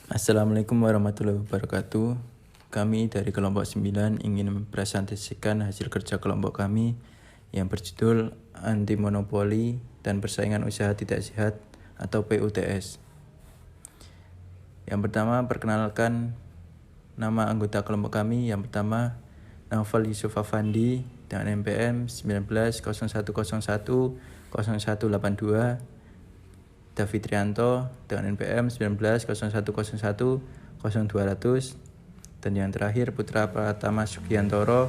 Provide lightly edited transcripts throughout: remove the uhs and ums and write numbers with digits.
Assalamualaikum warahmatullahi wabarakatuh. Kami dari kelompok 9 ingin mempresentasikan hasil kerja kelompok kami yang berjudul Anti Monopoli dan Persaingan Usaha Tidak Sehat atau PUTS. Yang pertama, perkenalkan nama anggota kelompok kami. Yang pertama, Naufal Yusuf Afandi dengan NPM 1901010182, David Trianto dengan NPM 1901010200, dan yang terakhir Putra Pratama Sugiantoro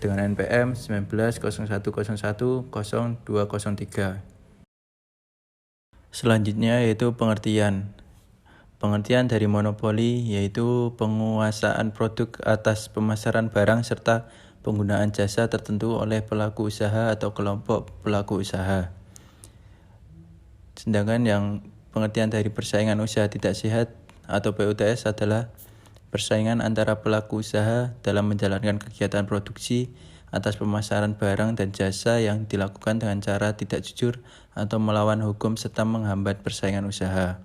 dengan NPM 1901010203. Selanjutnya yaitu pengertian. Pengertian dari monopoli yaitu penguasaan produk atas pemasaran barang serta penggunaan jasa tertentu oleh pelaku usaha atau kelompok pelaku usaha. Sedangkan yang pengertian dari persaingan usaha tidak sehat atau PUTS adalah persaingan antara pelaku usaha dalam menjalankan kegiatan produksi atas pemasaran barang dan jasa yang dilakukan dengan cara tidak jujur atau melawan hukum serta menghambat persaingan usaha.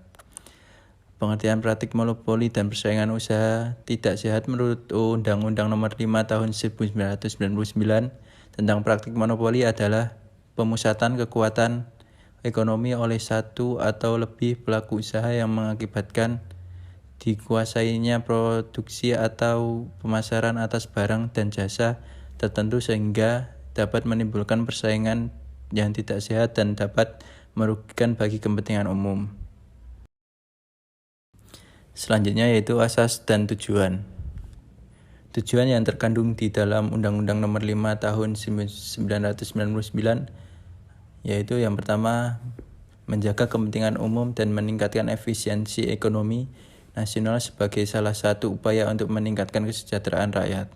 Pengertian praktik monopoli dan persaingan usaha tidak sehat menurut Undang-Undang Nomor 5 Tahun 1999 tentang praktik monopoli adalah pemusatan kekuatan ekonomi oleh satu atau lebih pelaku usaha yang mengakibatkan dikuasainya produksi atau pemasaran atas barang dan jasa tertentu sehingga dapat menimbulkan persaingan yang tidak sehat dan dapat merugikan bagi kepentingan umum. Selanjutnya yaitu asas dan tujuan. Tujuan yang terkandung di dalam Undang-Undang Nomor 5 Tahun 1999 yaitu yang pertama, menjaga kepentingan umum dan meningkatkan efisiensi ekonomi nasional sebagai salah satu upaya untuk meningkatkan kesejahteraan rakyat.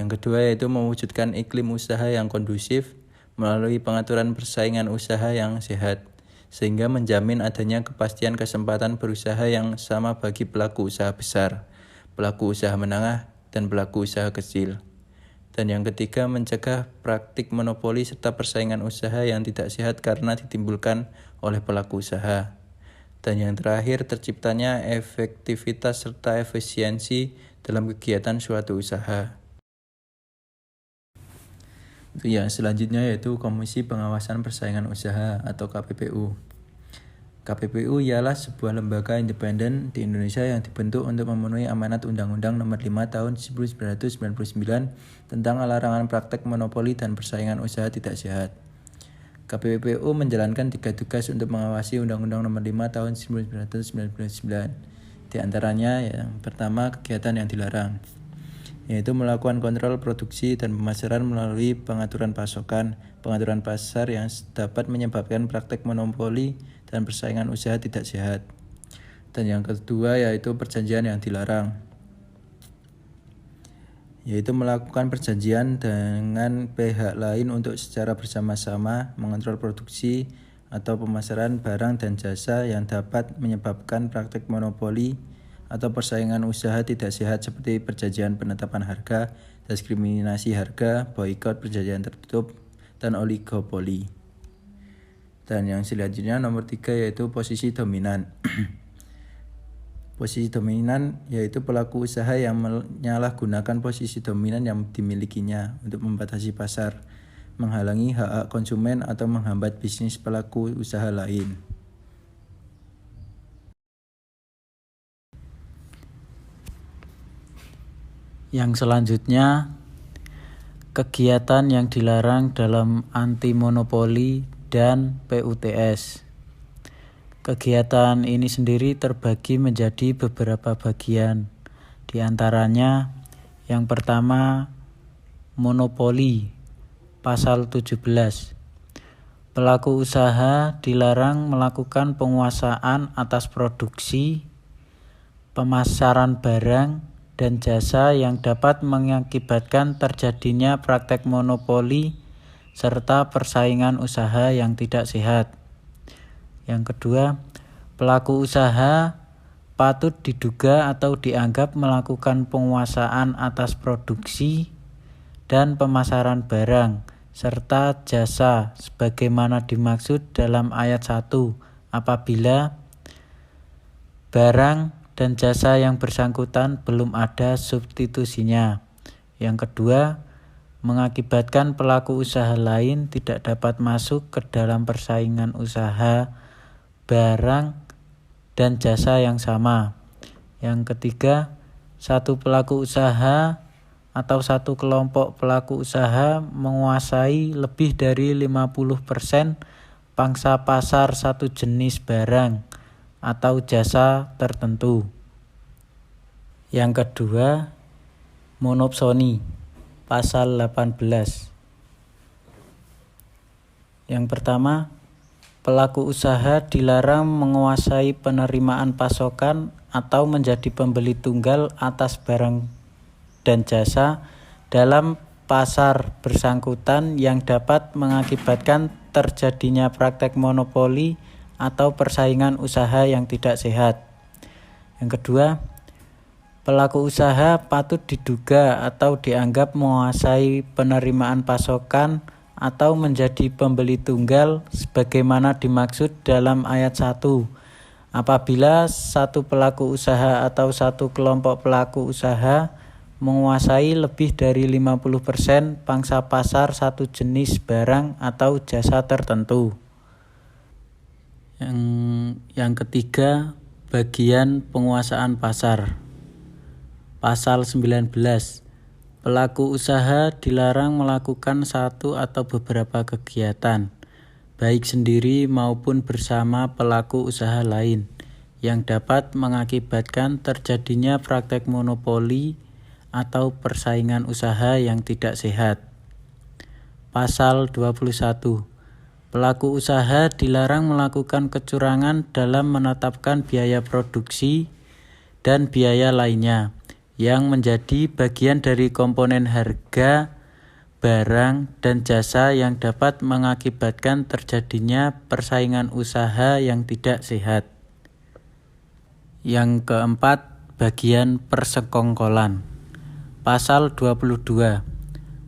Yang kedua yaitu mewujudkan iklim usaha yang kondusif melalui pengaturan persaingan usaha yang sehat, sehingga menjamin adanya kepastian kesempatan berusaha yang sama bagi pelaku usaha besar, pelaku usaha menengah, dan pelaku usaha kecil. Dan yang ketiga, mencegah praktik monopoli serta persaingan usaha yang tidak sehat karena ditimbulkan oleh pelaku usaha. Dan yang terakhir, terciptanya efektivitas serta efisiensi dalam kegiatan suatu usaha. Yang selanjutnya yaitu Komisi Pengawasan Persaingan Usaha atau KPPU. KPPU ialah sebuah lembaga independen di Indonesia yang dibentuk untuk memenuhi amanat Undang-Undang Nomor 5 Tahun 1999 tentang larangan praktek monopoli dan persaingan usaha tidak sehat. KPPU menjalankan 3 tugas untuk mengawasi Undang-Undang Nomor 5 Tahun 1999. Di antaranya yang pertama, kegiatan yang dilarang, yaitu melakukan kontrol produksi dan pemasaran melalui pengaturan pasokan, pengaturan pasar yang dapat menyebabkan praktek monopoli dan persaingan usaha tidak sehat. Dan yang kedua yaitu perjanjian yang dilarang, yaitu melakukan perjanjian dengan pihak lain untuk secara bersama-sama mengontrol produksi atau pemasaran barang dan jasa yang dapat menyebabkan praktek monopoli atau persaingan usaha tidak sehat seperti perjanjian penetapan harga, diskriminasi harga, boikot, perjanjian tertutup, dan oligopoli. Dan yang selanjutnya nomor 3 yaitu posisi dominan. Posisi dominan yaitu pelaku usaha yang menyalahgunakan posisi dominan yang dimilikinya untuk membatasi pasar, menghalangi hak-hak konsumen atau menghambat bisnis pelaku usaha lain. Yang selanjutnya, kegiatan yang dilarang dalam anti monopoli dan PUTS. Kegiatan ini sendiri terbagi menjadi beberapa bagian. Di antaranya, yang pertama, monopoli, pasal 17. Pelaku usaha dilarang melakukan penguasaan atas produksi, pemasaran barang, dan jasa yang dapat mengakibatkan terjadinya praktek monopoli serta persaingan usaha yang tidak sehat. Yang kedua, pelaku usaha patut diduga atau dianggap melakukan penguasaan atas produksi dan pemasaran barang serta jasa sebagaimana dimaksud dalam ayat 1 apabila barang dan jasa yang bersangkutan belum ada substitusinya. Yang kedua, mengakibatkan pelaku usaha lain tidak dapat masuk ke dalam persaingan usaha, barang, dan jasa yang sama. Yang ketiga, satu pelaku usaha atau satu kelompok pelaku usaha menguasai lebih dari 50% pangsa pasar satu jenis barang atau jasa tertentu. Yang kedua, monopsoni, pasal 18. Yang pertama, pelaku usaha dilarang menguasai penerimaan pasokan atau menjadi pembeli tunggal atas barang dan jasa dalam pasar bersangkutan yang dapat mengakibatkan terjadinya praktek monopoli atau persaingan usaha yang tidak sehat. Yang kedua, pelaku usaha patut diduga atau dianggap menguasai penerimaan pasokan atau menjadi pembeli tunggal sebagaimana dimaksud dalam ayat 1. Apabila satu pelaku usaha atau satu kelompok pelaku usaha menguasai lebih dari 50% pangsa pasar satu jenis barang atau jasa tertentu. Yang ketiga, bagian penguasaan pasar. Pasal 19. Pelaku usaha dilarang melakukan satu atau beberapa kegiatan, baik sendiri maupun bersama pelaku usaha lain, yang dapat mengakibatkan terjadinya praktek monopoli atau persaingan usaha yang tidak sehat. Pasal 21. Pelaku usaha dilarang melakukan kecurangan dalam menetapkan biaya produksi dan biaya lainnya yang menjadi bagian dari komponen harga barang dan jasa yang dapat mengakibatkan terjadinya persaingan usaha yang tidak sehat. Yang keempat, bagian persekongkolan. Pasal 22.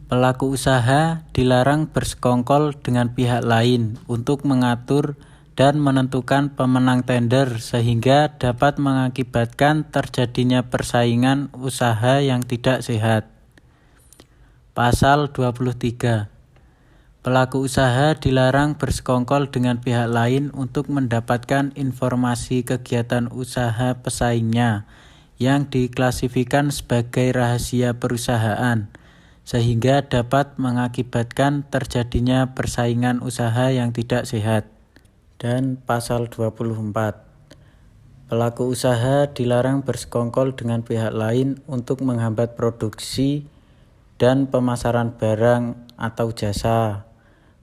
Pelaku usaha dilarang bersekongkol dengan pihak lain untuk mengatur dan menentukan pemenang tender sehingga dapat mengakibatkan terjadinya persaingan usaha yang tidak sehat. Pasal 23. Pelaku usaha dilarang bersekongkol dengan pihak lain untuk mendapatkan informasi kegiatan usaha pesaingnya yang diklasifikasikan sebagai rahasia perusahaan, sehingga dapat mengakibatkan terjadinya persaingan usaha yang tidak sehat. Dan pasal 24. Pelaku usaha dilarang bersekongkol dengan pihak lain untuk menghambat produksi dan pemasaran barang atau jasa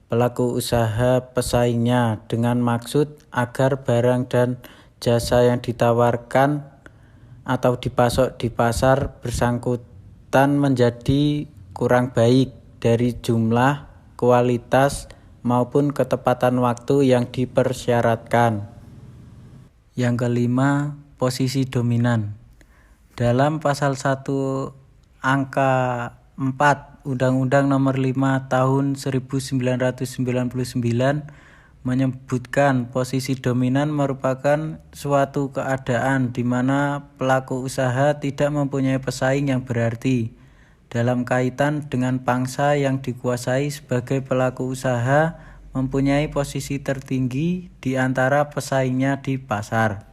pelaku usaha pesaingnya dengan maksud agar barang dan jasa yang ditawarkan atau dipasok di pasar bersangkutan menjadi kurang baik dari jumlah, kualitas, maupun ketepatan waktu yang dipersyaratkan. Yang kelima, posisi dominan. Dalam pasal 1 angka 4 Undang-Undang Nomor 5 Tahun 1999 menyebutkan posisi dominan merupakan suatu keadaan di mana pelaku usaha tidak mempunyai pesaing yang berarti dalam kaitan dengan pangsa yang dikuasai sebagai pelaku usaha mempunyai posisi tertinggi di antara pesaingnya di pasar.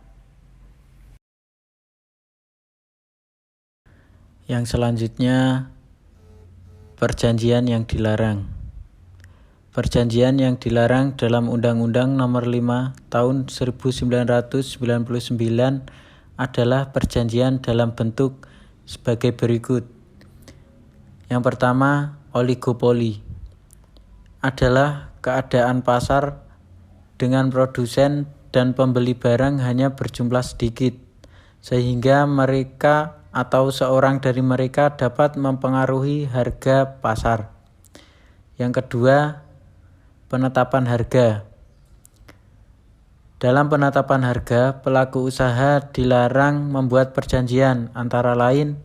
Yang selanjutnya, perjanjian yang dilarang. Perjanjian yang dilarang dalam Undang-Undang Nomor 5 Tahun 1999 adalah perjanjian dalam bentuk sebagai berikut. Yang pertama, oligopoli adalah keadaan pasar dengan produsen dan pembeli barang hanya berjumlah sedikit, sehingga mereka atau seorang dari mereka dapat mempengaruhi harga pasar. Yang kedua, penetapan harga. Dalam penetapan harga, pelaku usaha dilarang membuat perjanjian, antara lain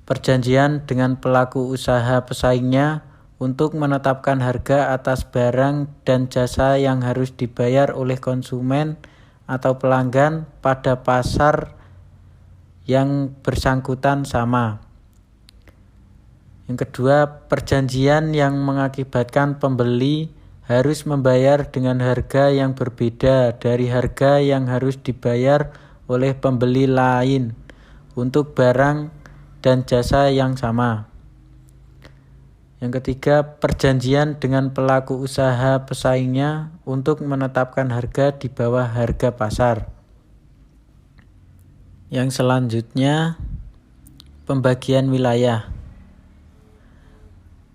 perjanjian dengan pelaku usaha pesaingnya untuk menetapkan harga atas barang dan jasa yang harus dibayar oleh konsumen atau pelanggan pada pasar yang bersangkutan sama. Yang kedua, perjanjian yang mengakibatkan pembeli harus membayar dengan harga yang berbeda dari harga yang harus dibayar oleh pembeli lain untuk barang dan jasa yang sama. Yang ketiga, perjanjian dengan pelaku usaha pesaingnya untuk menetapkan harga di bawah harga pasar. Yang selanjutnya, pembagian wilayah.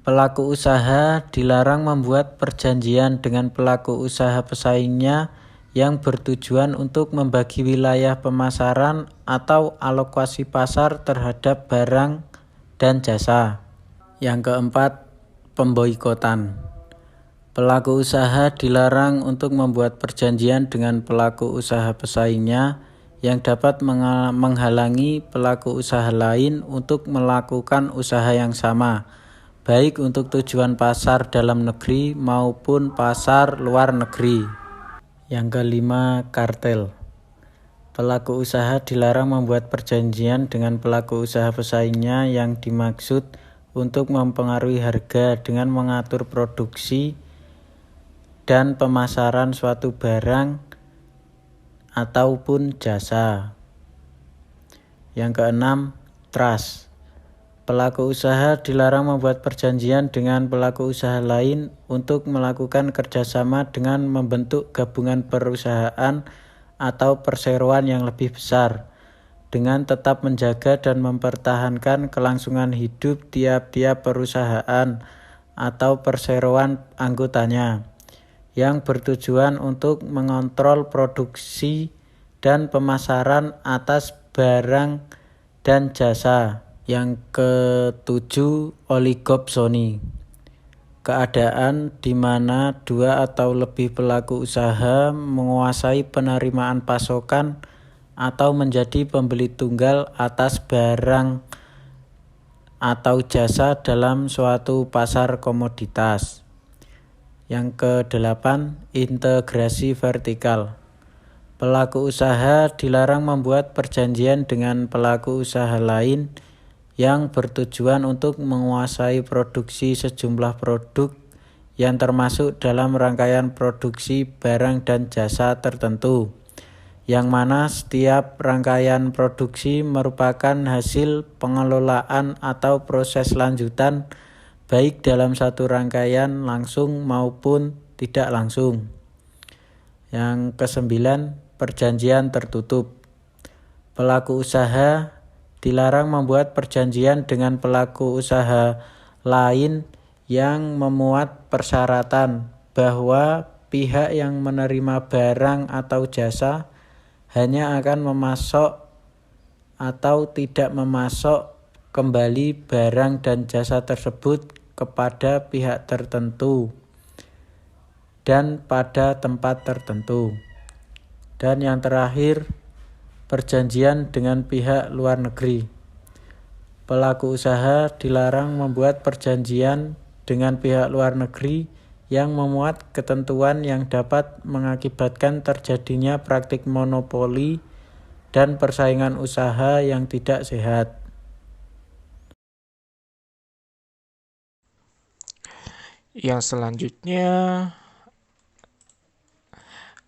Pelaku usaha dilarang membuat perjanjian dengan pelaku usaha pesaingnya yang bertujuan untuk membagi wilayah pemasaran atau alokasi pasar terhadap barang dan jasa. Yang keempat, pemboikotan. Pelaku usaha dilarang untuk membuat perjanjian dengan pelaku usaha pesaingnya yang dapat menghalangi pelaku usaha lain untuk melakukan usaha yang sama, baik untuk tujuan pasar dalam negeri maupun pasar luar negeri. Yang kelima, kartel. Pelaku usaha dilarang membuat perjanjian dengan pelaku usaha pesaingnya yang dimaksud untuk mempengaruhi harga dengan mengatur produksi dan pemasaran suatu barang ataupun jasa. Yang keenam, trust. Pelaku usaha dilarang membuat perjanjian dengan pelaku usaha lain untuk melakukan kerjasama dengan membentuk gabungan perusahaan atau perseroan yang lebih besar, dengan tetap menjaga dan mempertahankan kelangsungan hidup tiap-tiap perusahaan atau perseroan anggotanya, yang bertujuan untuk mengontrol produksi dan pemasaran atas barang dan jasa. Yang ketujuh, oligopsoni. Keadaan di mana dua atau lebih pelaku usaha menguasai penerimaan pasokan atau menjadi pembeli tunggal atas barang atau jasa dalam suatu pasar komoditas. Yang kedelapan, integrasi vertikal. Pelaku usaha dilarang membuat perjanjian dengan pelaku usaha lain yang bertujuan untuk menguasai produksi sejumlah produk yang termasuk dalam rangkaian produksi barang dan jasa tertentu, yang mana setiap rangkaian produksi merupakan hasil pengelolaan atau proses lanjutan baik dalam satu rangkaian langsung maupun tidak langsung. Yang kesembilan, perjanjian tertutup. Pelaku usaha dilarang membuat perjanjian dengan pelaku usaha lain yang memuat persyaratan bahwa pihak yang menerima barang atau jasa hanya akan memasok atau tidak memasok kembali barang dan jasa tersebut kepada pihak tertentu dan pada tempat tertentu. Dan yang terakhir, perjanjian dengan pihak luar negeri. Pelaku usaha dilarang membuat perjanjian dengan pihak luar negeri yang memuat ketentuan yang dapat mengakibatkan terjadinya praktik monopoli dan persaingan usaha yang tidak sehat. Yang selanjutnya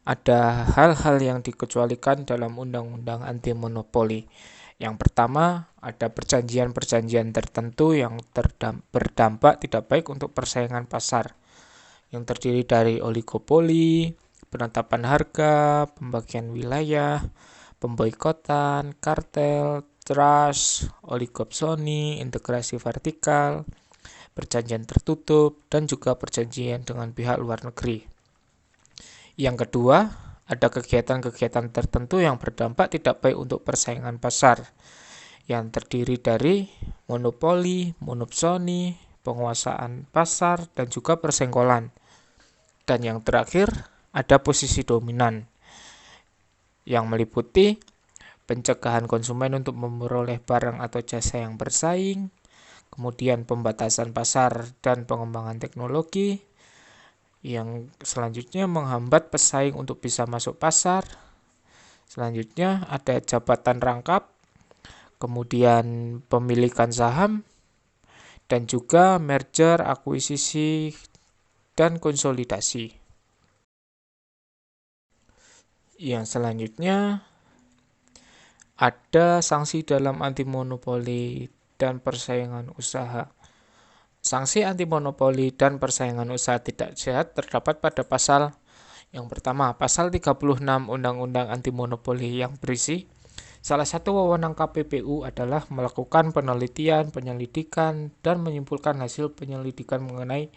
ada hal-hal yang dikecualikan dalam Undang-Undang Anti Monopoli. Yang pertama, ada perjanjian-perjanjian tertentu yang berdampak tidak baik untuk persaingan pasar, yang terdiri dari oligopoli, penetapan harga, pembagian wilayah, pemboikotan, kartel, trust, oligopsoni, integrasi vertikal, perjanjian tertutup, dan juga perjanjian dengan pihak luar negeri. Yang kedua, ada kegiatan-kegiatan tertentu yang berdampak tidak baik untuk persaingan pasar, yang terdiri dari monopoli, monopsoni, penguasaan pasar, dan juga persenggolan. Dan yang terakhir, ada posisi dominan, yang meliputi pencegahan konsumen untuk memperoleh barang atau jasa yang bersaing, kemudian pembatasan pasar dan pengembangan teknologi, yang selanjutnya menghambat pesaing untuk bisa masuk pasar. Selanjutnya ada jabatan rangkap, kemudian pemilikan saham, dan juga merger, akuisisi, dan konsolidasi. Yang selanjutnya ada sanksi dalam antimonopoli dan persaingan usaha. Sanksi antimonopoli dan persaingan usaha tidak sehat terdapat pada pasal yang pertama, pasal 36 Undang-Undang Antimonopoli yang berisi salah satu wewenang KPPU adalah melakukan penelitian, penyelidikan, dan menyimpulkan hasil penyelidikan mengenai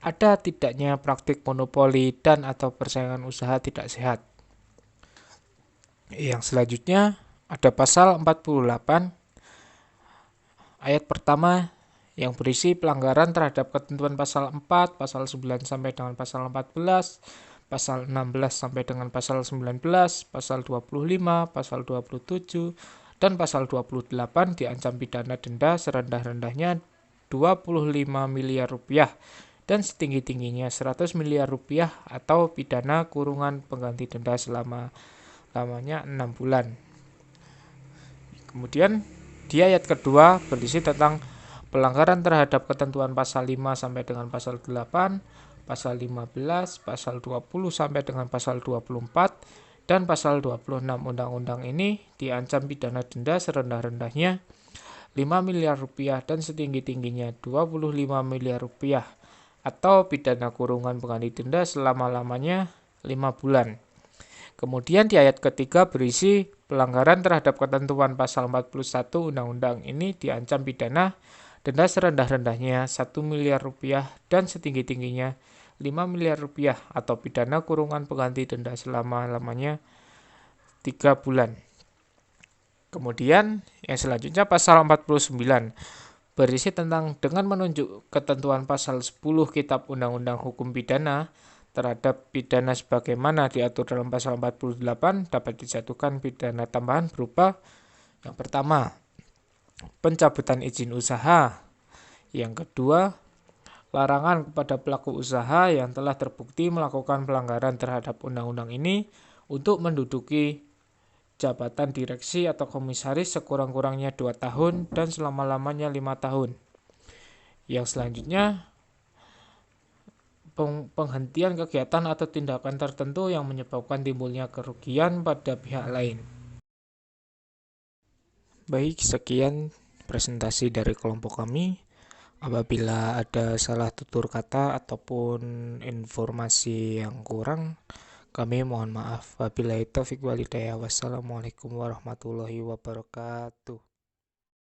ada tidaknya praktik monopoli dan atau persaingan usaha tidak sehat. Yang selanjutnya ada pasal 48 ayat pertama yang berisi pelanggaran terhadap ketentuan pasal 4, pasal 9 sampai dengan pasal 14, pasal 16 sampai dengan pasal 19, pasal 25, pasal 27, dan pasal 28 diancam pidana denda serendah-rendahnya 25 miliar rupiah dan setinggi-tingginya 100 miliar rupiah atau pidana kurungan pengganti denda selama-lamanya 6 bulan. Kemudian di ayat kedua berisi tentang pelanggaran terhadap ketentuan pasal 5 sampai dengan pasal 8, pasal 15, pasal 20 sampai dengan pasal 24, dan pasal 26 undang-undang ini diancam pidana denda serendah-rendahnya 5 miliar rupiah dan setinggi-tingginya 25 miliar rupiah atau pidana kurungan pengganti denda selama-lamanya 5 bulan. Kemudian di ayat ketiga berisi pelanggaran terhadap ketentuan pasal 41 undang-undang ini diancam pidana denda serendah-rendahnya 1 miliar rupiah dan setinggi-tingginya 5 miliar rupiah atau pidana kurungan pengganti denda selama-lamanya 3 bulan. Kemudian yang selanjutnya pasal 49 berisi tentang dengan menunjuk ketentuan pasal 10 Kitab Undang-Undang Hukum Pidana terhadap pidana sebagaimana diatur dalam pasal 48 dapat dijatuhkan pidana tambahan berupa yang pertama, pencabutan izin usaha. Yang kedua, larangan kepada pelaku usaha yang telah terbukti melakukan pelanggaran terhadap undang-undang ini untuk menduduki jabatan direksi atau komisaris sekurang-kurangnya 2 tahun dan selama-lamanya 5 tahun. Yang selanjutnya, penghentian kegiatan atau tindakan tertentu yang menyebabkan timbulnya kerugian pada pihak lain. Baik, sekian presentasi dari kelompok kami. Apabila ada salah tutur kata ataupun informasi yang kurang, kami mohon maaf. Wabillahi taufiq walhidayah. Wassalamualaikum warahmatullahi wabarakatuh.